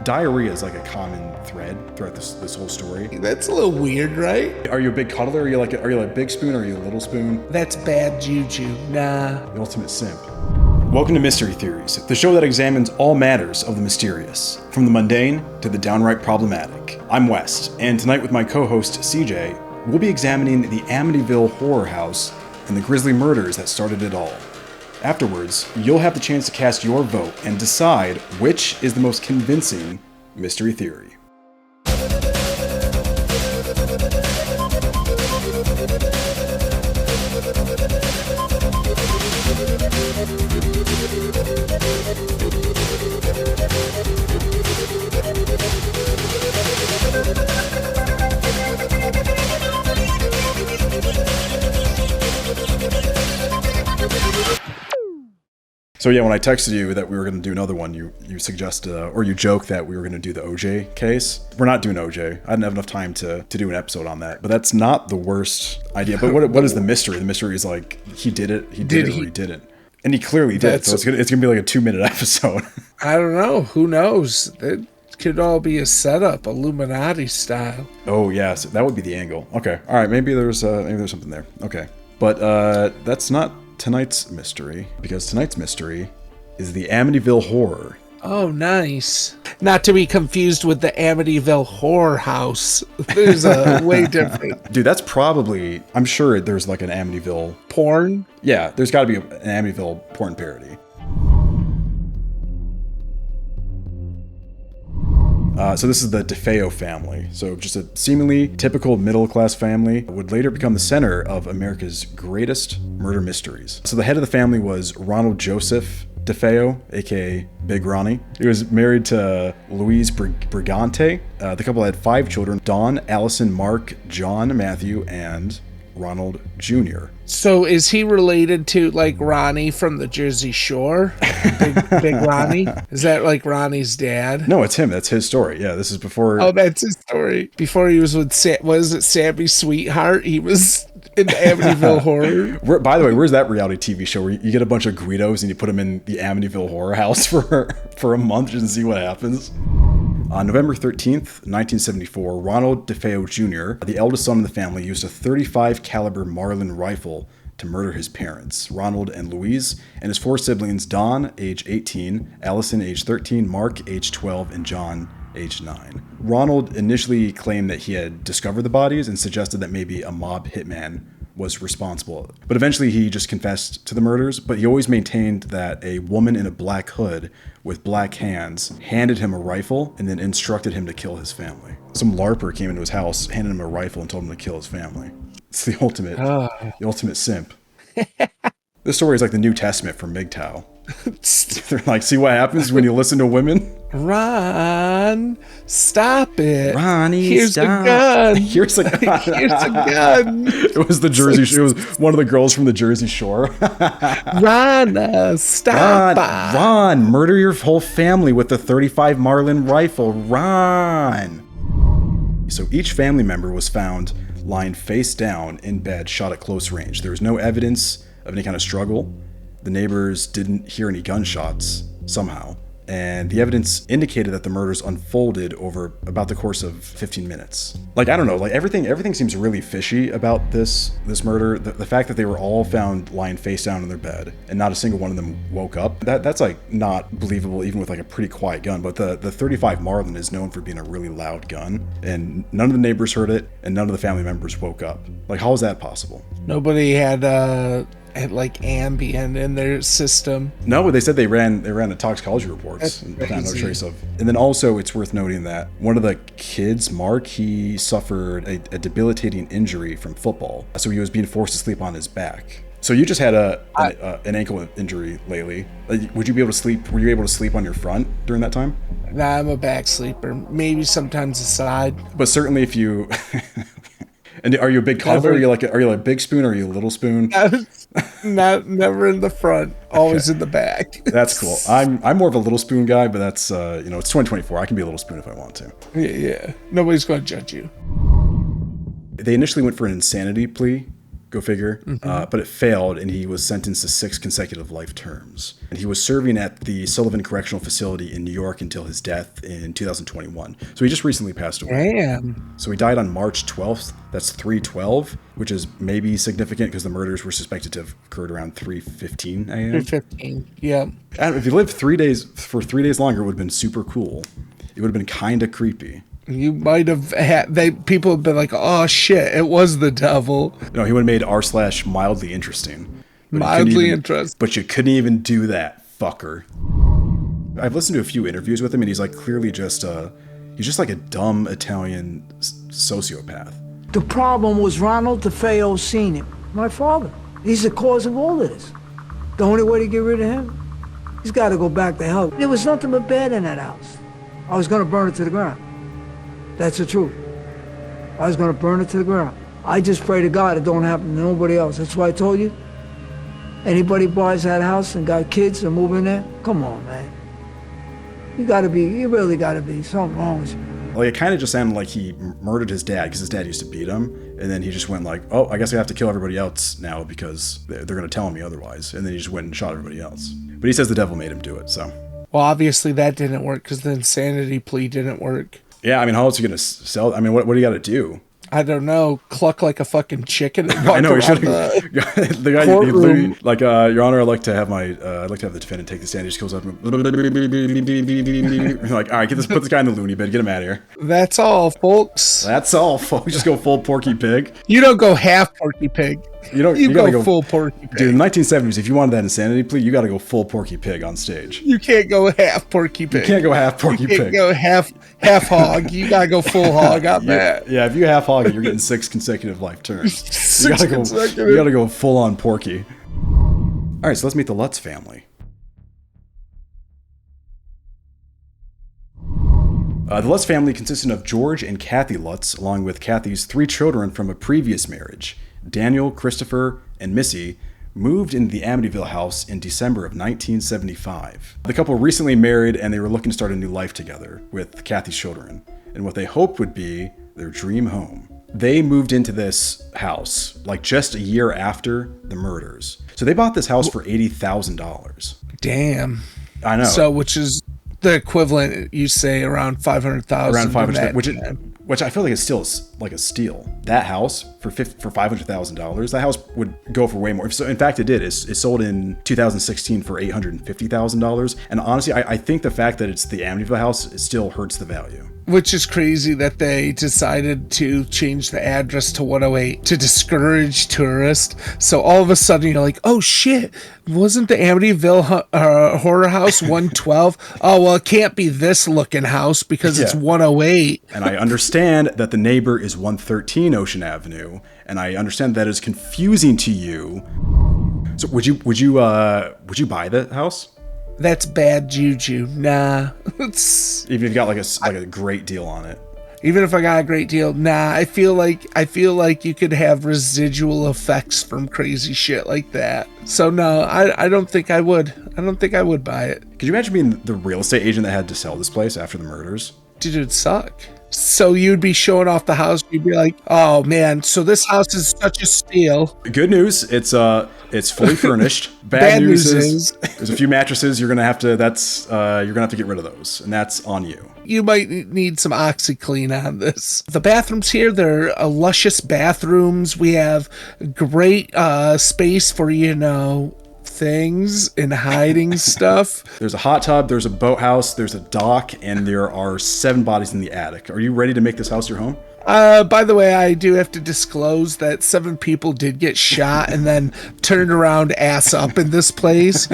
Diarrhea is like a common thread throughout this whole story. That's a little weird, right? Are you a big cuddler? Are you like a big spoon or are you a little spoon? That's bad juju. Nah. The ultimate simp. Welcome to Mystery Theories, the show that examines all matters of the mysterious, from the mundane to the downright problematic. I'm West, and tonight with my co-host CJ, we'll be examining the Amityville Horror House and the grisly murders that started it all. Afterwards, you'll have the chance to cast your vote and decide which is the most convincing mystery theory. So yeah, when I texted you that we were going to do another one, you suggested, or you joked that we were going to do the OJ case. We're not doing OJ. I didn't have enough time to do an episode on that. But that's not the worst idea. But what is the mystery? The mystery is like, he did it, or he didn't. And he clearly did. So it's gonna be like a 2-minute episode. I don't know. Who knows? It could all be a setup, Illuminati style. Oh, yes. That would be the angle. Okay. All right. Maybe there's something there. Okay. But that's not tonight's mystery, because tonight's mystery is the Amityville Horror. Oh, nice. Not to be confused with the Amityville Horror House. There's a way different. Dude, that's probably, I'm sure there's like an Amityville porn. Yeah, there's got to be an Amityville porn parody. So this is the DeFeo family. So just a seemingly typical middle-class family would later become the center of America's greatest murder mysteries. So the head of the family was Ronald Joseph DeFeo, aka Big Ronnie. He was married to Louise Brigante. The couple had 5 children: Dawn, Allison, Mark, John, Matthew, and Ronald Jr. So is he related to like Ronnie from the Jersey Shore? Big Ronnie? Is that like Ronnie's dad? No, it's him. That's his story. Yeah, this is before. Oh, that's his story. Before he was with Sammy Sweetheart? He was in the Amityville Horror. By the way, where's that reality TV show where you get a bunch of Guidos and you put them in the Amityville Horror House for a month just to see what happens? On November 13th, 1974, Ronald DeFeo Jr., the eldest son of the family, used a .35 caliber Marlin rifle to murder his parents, Ronald and Louise, and his 4 siblings, Dawn, age 18, Allison, age 13, Mark, age 12, and John, age 9. Ronald initially claimed that he had discovered the bodies and suggested that maybe a mob hitman was responsible. But eventually he just confessed to the murders, but he always maintained that a woman in a black hood with black hands handed him a rifle and then instructed him to kill his family. Some LARPer came into his house, handed him a rifle, and told him to kill his family. It's the ultimate simp. This story is like the New Testament for MGTOW. They're like, see what happens when you listen to women? Ron, stop it. Ronnie, here's stop. A gun. Here's a gun. Here's a gun. It was the Jersey Shore. It was one of the girls from the Jersey Shore. Ron, stop. Ron, murder your whole family with the .35 Marlin rifle. Ron. So each family member was found lying face down in bed, shot at close range. There was no evidence of any kind of struggle. The neighbors didn't hear any gunshots somehow, and the evidence indicated that the murders unfolded over about the course of 15 minutes. Like, I don't know, like everything seems really fishy about this murder. The fact that they were all found lying face down in their bed and not a single one of them woke up, that's like not believable even with like a pretty quiet gun. But the .35 Marlin is known for being a really loud gun, and none of the neighbors heard it and none of the family members woke up. Like, how is that possible? Nobody had like Ambien in their system. No, they said they ran the toxicology reports and found no trace of. And then also it's worth noting that one of the kids, Mark, he suffered a debilitating injury from football. So he was being forced to sleep on his back. So you just had an ankle injury lately. Would you be able to sleep? Were you able to sleep on your front during that time? Nah, I'm a back sleeper. Maybe sometimes a side. But certainly if you... And are you a big cuddler? Are you like a big spoon or are you a little spoon? Never in the front, always in the back. That's cool. I'm more of a little spoon guy, but that's it's 2024. I can be a little spoon if I want to. Yeah. Nobody's going to judge you. They initially went for an insanity plea Go figure. But it failed, and he was sentenced to 6 consecutive life terms. And he was serving at the Sullivan Correctional Facility in New York until his death in 2021. So he just recently passed away. Damn. So he died on March 12th. That's 3/12, which is maybe significant because the murders were suspected to have occurred around 3:15 a.m. 3:15. Yeah. And if he lived 3 days longer, it would have been super cool. It would have been kind of creepy. You might have had people have been like, "Oh shit, it was the devil." No, he would have made r/mildly interesting. Mildly interesting. But you couldn't even do that, fucker. I've listened to a few interviews with him, and he's like clearly just he's just like a dumb Italian sociopath. The problem was Ronald DeFeo Sr, my father. He's the cause of all of this. The only way to get rid of him, he's got to go back to hell. There was nothing but bad in that house. I was gonna burn it to the ground. That's the truth. I was gonna burn it to the ground. I just pray to God it don't happen to nobody else. That's why I told you. Anybody buys that house and got kids and move in there, come on, man. You really gotta be something wrong with you. Like, it kind of just sounded like he murdered his dad because his dad used to beat him, and then he just went like, oh, I guess I have to kill everybody else now because they're going to tell me otherwise, and then he just went and shot everybody else. But he says the devil made him do it, so. Well, obviously that didn't work because the insanity plea didn't work. Yeah, I mean, how else are you going to sell? I mean, what do you got to do? I don't know, cluck like a fucking chicken. And I know, he should have. The guy, courtroom. like, Your Honor, I'd like to have the defendant take the stand. He just goes up and like, all right, put this guy in the loony bin, get him out of here. That's all, folks. That's all, folks. Just go full Porky Pig. You don't go half Porky Pig. You gotta go full Porky Pig. Dude, in the 1970s, if you wanted that insanity plea, you got to go full Porky Pig on stage. You can't go half Porky Pig. You can't go half Porky You can't Pig. go half hog. You gotta go full hog on that. Yeah, if you half hog it, you're getting 6 consecutive life terms. You gotta go full on Porky. All right, so let's meet the Lutz family. The Lutz family consisted of George and Kathy Lutz, along with Kathy's 3 children from a previous marriage. Daniel, Christopher, and Missy moved into the Amityville house in December of 1975. The couple recently married, and they were looking to start a new life together with Kathy's children, and what they hoped would be their dream home. They moved into this house like just a year after the murders. So they bought this house for $80,000. Damn. I know. So, which is the equivalent, you say, around $500,000. Around $500,000, which I feel like is still like a steal. That house for $500,000, that house would go for way more. So in fact, it did. It sold in 2016 for $850,000. And honestly, I think the fact that it's the Amityville house, it still hurts the value. Which is crazy that they decided to change the address to 108 to discourage tourists. So all of a sudden you're like, oh shit, wasn't the Amityville Horror House 112? Oh, well, it can't be this looking house because it's 108. And I understand that the neighbor is 113 Ocean Avenue, and I understand that is confusing to you. So would you buy the house? That's bad juju. Nah. Even if you got like a great deal on it. Even if I got a great deal, nah. I feel like you could have residual effects from crazy shit like that. So no, I don't think I would. I don't think I would buy it. Could you imagine being the real estate agent that had to sell this place after the murders? Dude, it'd suck. So you'd be showing off the house. You'd be like, "Oh man, so this house is such a steal." Good news, it's fully furnished. Bad news is there's a few mattresses you're gonna have to get rid of those, and that's on you. You might need some OxyClean on this. The bathrooms here, they're luscious bathrooms. We have great space for things and hiding stuff. There's a hot tub, there's a boathouse, there's a dock, and there are 7 bodies in the attic. Are you ready to make this house your home? By the way, I do have to disclose that 7 people did get shot and then turned around ass up in this place.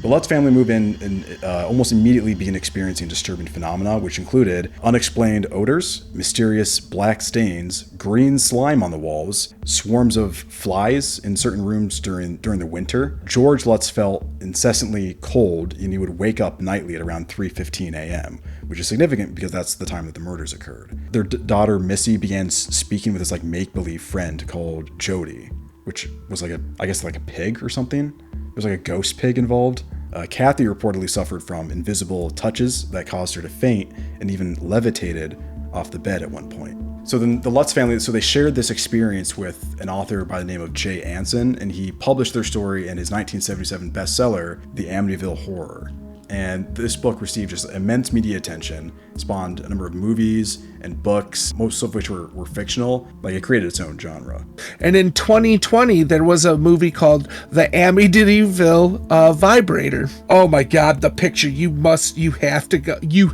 The Lutz family moved in and almost immediately began experiencing disturbing phenomena, which included unexplained odors, mysterious black stains, green slime on the walls, swarms of flies in certain rooms during the winter. George Lutz felt incessantly cold, and he would wake up nightly at around 3:15 a.m., which is significant because that's the time that the murders occurred. Their daughter Missy began speaking with this make-believe friend called Jody, which was like a pig or something. There was like a ghost pig involved. Kathy reportedly suffered from invisible touches that caused her to faint and even levitated off the bed at one point. So then the Lutz family, so they shared this experience with an author by the name of Jay Anson, and he published their story in his 1977 bestseller, The Amityville Horror. And this book received just immense media attention, spawned a number of movies and books, most of which were fictional. Like, it created its own genre. And in 2020, there was a movie called The Amityville Vibrator. Oh my God, the picture! You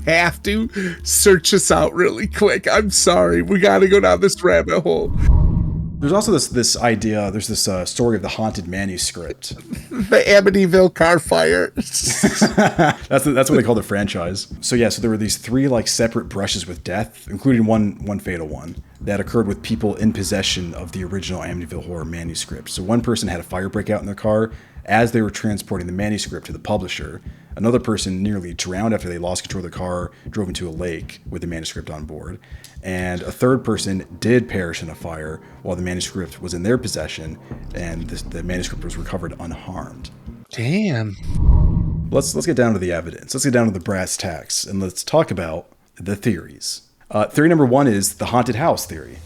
have to search this out really quick. I'm sorry, we got to go down this rabbit hole. There's also this idea, there's this story of the haunted manuscript. The Amityville car fire. That's what they call the franchise. So yeah, so there were these 3 like separate brushes with death, including one fatal one, that occurred with people in possession of the original Amityville Horror manuscript. So one person had a fire break out in their car as they were transporting the manuscript to the publisher. Another person nearly drowned after they lost control of the car, drove into a lake with the manuscript on board. And a third person did perish in a fire while the manuscript was in their possession, and the manuscript was recovered unharmed. Damn. Let's get down to the evidence. Let's get down to the brass tacks, and let's talk about the theories. Theory number 1 is the haunted house theory.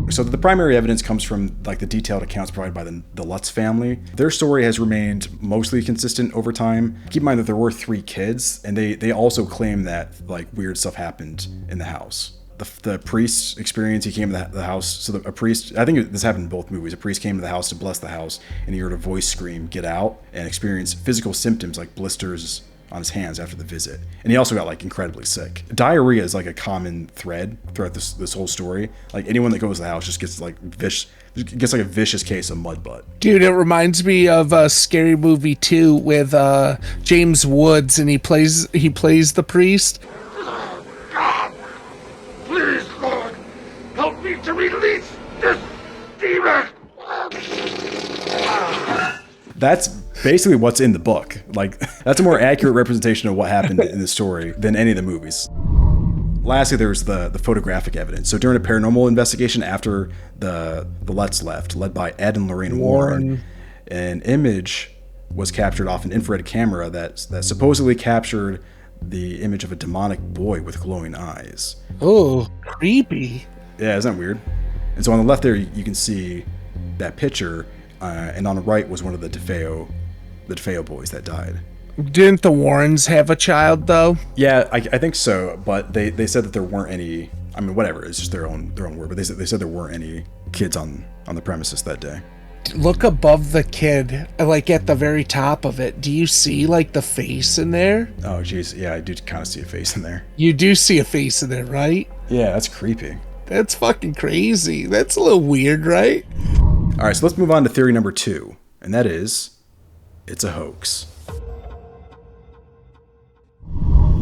So the primary evidence comes from like the detailed accounts provided by the Lutz family. Their story has remained mostly consistent over time. Keep in mind that there were 3 kids, and they also claim that like weird stuff happened in the house. The priest's experience, he came to the house. So a priest, I think this happened in both movies. A priest came to the house to bless the house, and he heard a voice scream, "Get out," and experienced physical symptoms like blisters on his hands after the visit. And he also got like incredibly sick. Diarrhea is like a common thread throughout this whole story. Like anyone that goes to the house just gets like a vicious case of mud butt. Dude, it reminds me of a Scary Movie 2 with James Woods, and he plays the priest. God, please, Lord, help me to release this demon. That's basically what's in the book. Like, that's a more accurate representation of what happened in the story than any of the movies. Lastly, there's the photographic evidence. So during a paranormal investigation after the Lutz left, led by Ed and Lorraine Warren, an image was captured off an infrared camera that supposedly captured the image of a demonic boy with glowing eyes. Oh, creepy. Yeah, isn't that weird? And so on the left there, you can see that picture, and on the right was one of the DeFeo boys that died. Didn't the Warrens have a child though? Yeah, I think so, but they said that there weren't any. I mean, whatever, it's just their own word. But they said there weren't any kids on the premises that day. Look above the kid, like at the very top of it. Do you see like the face in there? Oh, geez, yeah, I do kind of see a face in there. You do see a face in there, right? Yeah, that's creepy. That's fucking crazy. That's a little weird, right? All right, so let's move on to theory number 2, and that is, it's a hoax.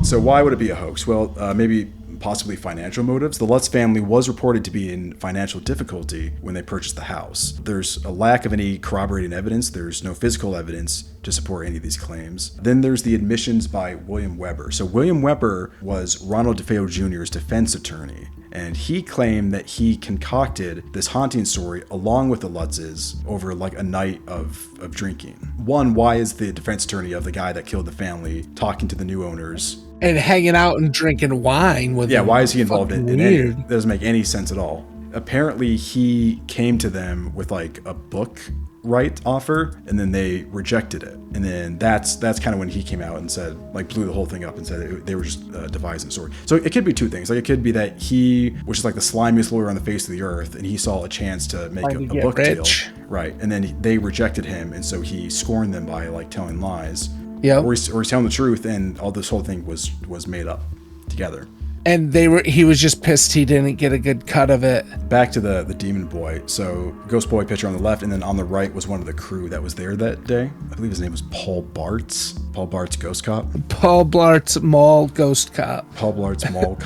So why would it be a hoax? Well, maybe possibly financial motives. The Lutz family was reported to be in financial difficulty when they purchased the house. There's a lack of any corroborating evidence. There's no physical evidence to support any of these claims. Then there's the admissions by William Weber. So William Weber was Ronald DeFeo Jr.'s defense attorney, and he claimed that he concocted this haunting story along with the Lutzes over like a night of drinking. One, why is the defense attorney of the guy that killed the family talking to the new owners? And hanging out and drinking wine with them. Yeah, why is he involved in any? Weird. That doesn't make any sense at all. Apparently, he came to them with like a book right offer, and then they rejected it. And then that's kind of when he came out and said, like, blew the whole thing up and said they were just devising a story. So it could be 2 things. Like, it could be that he was just like the slimiest lawyer on the face of the earth, and he saw a chance to make a book deal. Right. And then they rejected him, and so he scorned them by like telling lies. Yeah. Or he's telling the truth, and all this whole thing was made up together. And he was just pissed he didn't get a good cut of it. Back to the demon boy. So ghost boy picture on the left, and then on the right was one of the crew that was there that day. I believe his name was Paul Bartz. Paul Bartz, ghost cop. Paul Blart's mall ghost cop. Paul Blart's mall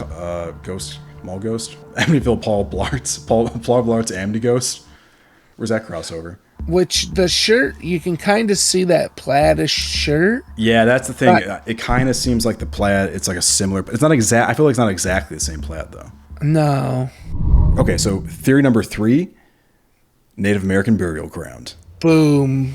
ghost. Mall ghost. Amityville Paul Blart's. Paul Blart's Amity Ghost. Where's that crossover? Which the shirt, you can kind of see that plaid-ish shirt. Yeah, that's the thing. It kind of seems like the plaid. It's like a similar, but it's not exact. I feel like it's not exactly the same plaid though. No. Okay, so theory number 3, Native American burial ground. Boom.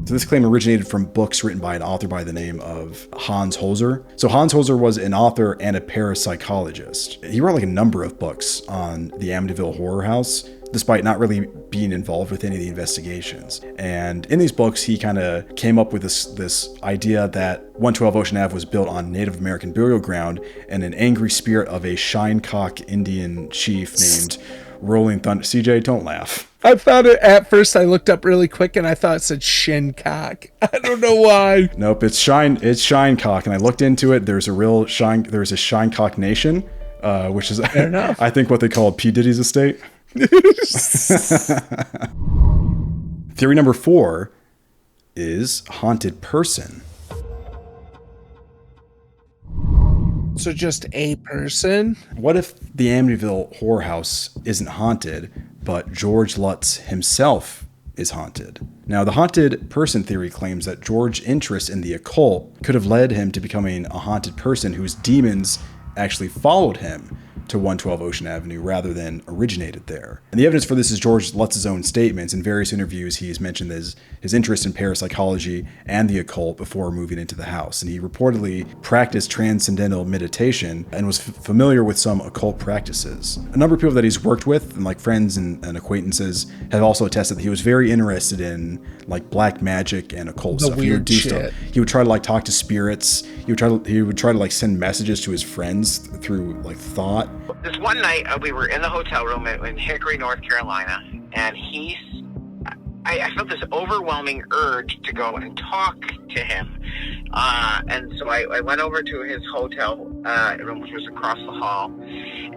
So this claim originated from books written by an author by the name of Hans Holzer. So Hans Holzer was an author and a parapsychologist. He wrote like a number of books on the Amityville Horror House, despite not really being involved with any of the investigations. And in these books, he kind of came up with this idea that 112 Ocean Ave was built on Native American burial ground, and an angry spirit of a Shinecock Indian chief named Rolling Thunder. CJ, don't laugh. I found it at first. I looked up really quick and I thought it said Shincock. I don't know why. Nope, it's Shinecock, and I looked into it. There's a Shinecock Nation, which is Fair enough. I think what they call P. Diddy's estate. Theory number 4 is haunted person. So just a person? What if the Amityville Horror House isn't haunted, but George Lutz himself is haunted? Now, the haunted person theory claims that George's interest in the occult could have led him to becoming a haunted person whose demons actually followed him to 112 Ocean Avenue rather than originated there. And the evidence for this is George Lutz's own statements. In various interviews, he's mentioned his interest in parapsychology and the occult before moving into the house. And he reportedly practiced transcendental meditation and was familiar with some occult practices. A number of people that he's worked with, and like friends and acquaintances, have also attested that he was very interested in like black magic and occult stuff. He would do stuff. He would try to like talk to spirits. He would try to like send messages to his friends through like thought. This one night, we were in the hotel room in Hickory, North Carolina, and I felt this overwhelming urge to go and talk to him. And so I went over to his hotel room, which was across the hall,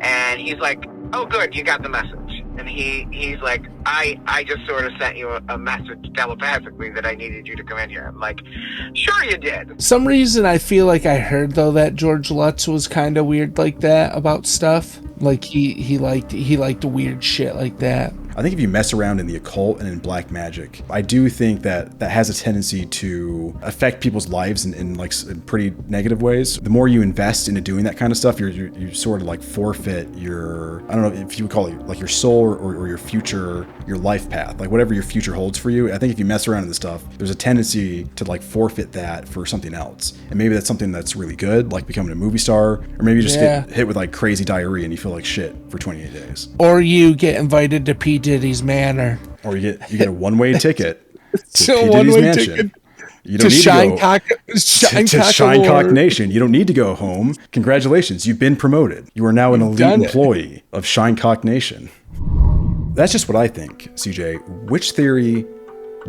and he's like, "Oh, good, you got the message." And he's like, I just sort of sent you a message telepathically that I needed you to come in here. I'm like, sure you did. Some reason I feel like I heard though that George Lutz was kind of weird like that about stuff. Like he liked weird shit like that. I think if you mess around in the occult and in black magic, I do think that has a tendency to affect people's lives in pretty negative ways. The more you invest into doing that kind of stuff, you sort of like forfeit your, I don't know if you would call it like your soul or your future, your life path, like whatever your future holds for you. I think if you mess around in this stuff, there's a tendency to like forfeit that for something else. And maybe that's something that's really good, like becoming a movie star, or maybe you just get hit with like crazy diarrhea and you feel like shit for 28 days. Or you get invited to P. Diddy's manor. Or you get a one-way ticket to P. Diddy's mansion. You don't need to go to Shinecock Nation. You don't need to go home. Congratulations, you've been promoted. You are now an elite employee of Shinecock Nation. That's just what I think, CJ. Which theory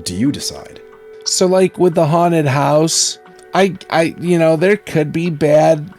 do you decide? So like with the haunted house, I there could be bad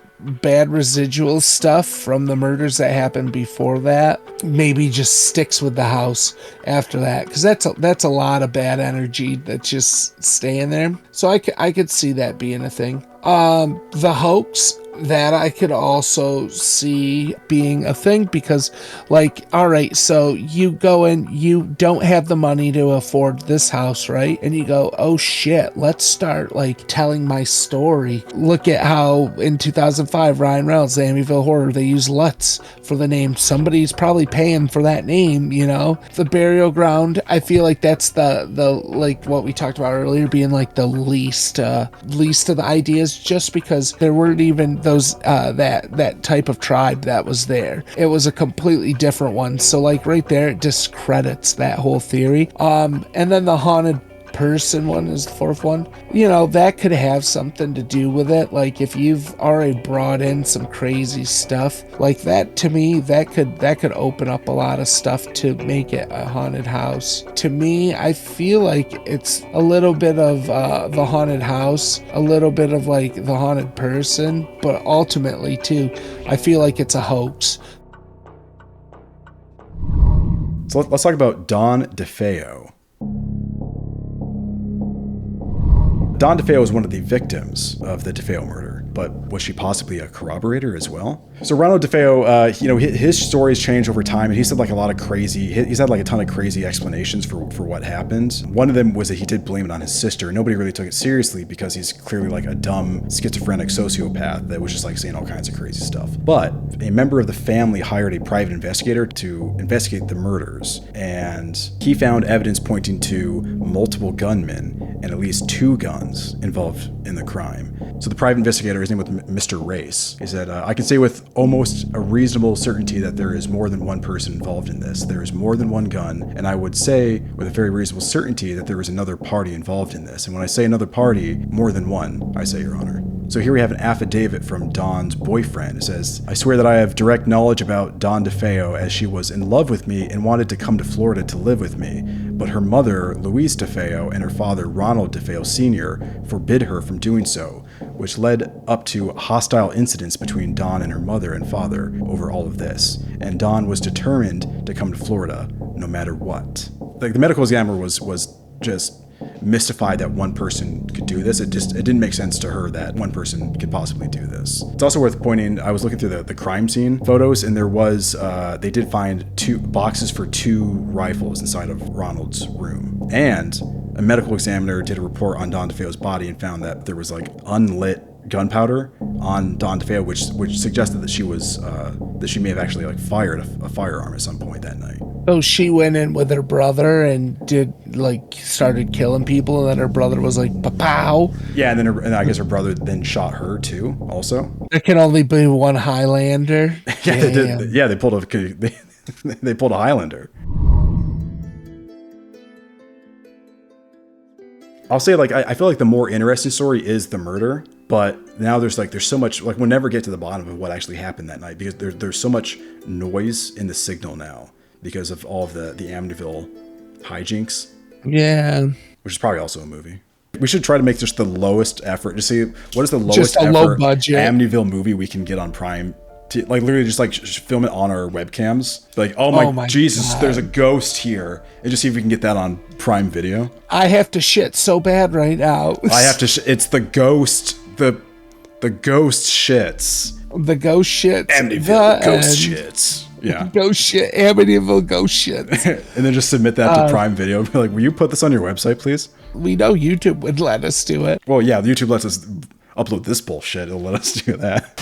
residual stuff from the murders that happened before that. Maybe just sticks with the house after that, because that's a lot of bad energy that's just staying there. So I could see that being a thing. The hoax, that I could also see being a thing, because like, all right, so you go and you don't have the money to afford this house, right? And you go, oh shit, let's start like telling my story. Look at how in 2005, Ryan Reynolds, the Amityville Horror, they use Lutz for the name. Somebody's probably paying for that name, you know? The burial ground, I feel like that's the like what we talked about earlier, being like the least of the ideas, just because there weren't even those that type of tribe that was there. It was a completely different one. So like right there, it discredits that whole theory. And then the haunted person one is the fourth one. You know, that could have something to do with it. Like if you've already brought in some crazy stuff like that, to me, that could open up a lot of stuff to make it a haunted house. To me, I feel like it's a little bit of the haunted house, a little bit of like the haunted person, but ultimately too, I feel like it's a hoax. So let's talk about Dawn DeFeo. Dawn DeFeo was one of the victims of the DeFeo murder, but was she possibly a corroborator as well? So Ronald DeFeo, his stories changed over time, and he's had like he's had like a ton of crazy explanations for what happened. One of them was that he did blame it on his sister. Nobody really took it seriously because he's clearly like a dumb schizophrenic sociopath that was just like saying all kinds of crazy stuff. But a member of the family hired a private investigator to investigate the murders, and he found evidence pointing to multiple gunmen and at least 2 guns involved in the crime. So the private investigator, his name was Mr. Race, he said, I can say with almost a reasonable certainty that there is more than one person involved in this. There is more than one gun, and I would say with a very reasonable certainty that there is another party involved in this. And when I say another party, more than one, I say, Your Honor. So here we have an affidavit from Dawn's boyfriend. It says, I swear that I have direct knowledge about Dawn DeFeo as she was in love with me and wanted to come to Florida to live with me. But her mother, Louise DeFeo, and her father, Ronald DeFeo Sr., forbid her from doing so, which led up to hostile incidents between Dawn and her mother and father over all of this. And Dawn was determined to come to Florida no matter what. Like, the medical examiner was just mystified that one person could do this. It didn't make sense to her that one person could possibly do this. It's also worth pointing, I was looking through the crime scene photos, and there was, they did find 2 boxes for 2 rifles inside of Ronald's room. And a medical examiner did a report on Dawn DeFeo's body and found that there was like unlit gunpowder on Dawn DeFeo, which suggested that she was, that she may have actually like fired a firearm at some point that night. So she went in with her brother and started killing people, and then her brother was like, "Pow!" Yeah, and then and I guess her brother then shot her too. Also, there can only be one Highlander. Yeah, they did. Yeah, they pulled a Highlander. I'll say, like, I feel like the more interesting story is the murder, but now there's so much, like, we'll never get to the bottom of what actually happened that night because there's so much noise in the signal now because of all of the Amityville hijinks. Yeah. Which is probably also a movie. We should try to make just the lowest effort to see what is the lowest just a effort low budget Amityville movie we can get on Prime. To, like, literally just film it on our webcams. Like, oh my Jesus, God, there's a ghost here. And just see if we can get that on Prime Video. I have to shit so bad right now. I have to it's the ghost, the ghost shits. The ghost shits. Amityville ghost shits. Yeah. Ghost shit. Amityville ghost shits. And then just submit that to Prime Video. Be like, will you put this on your website, please? We know YouTube would let us do it. Well, yeah, YouTube lets us upload this bullshit. It'll let us do that.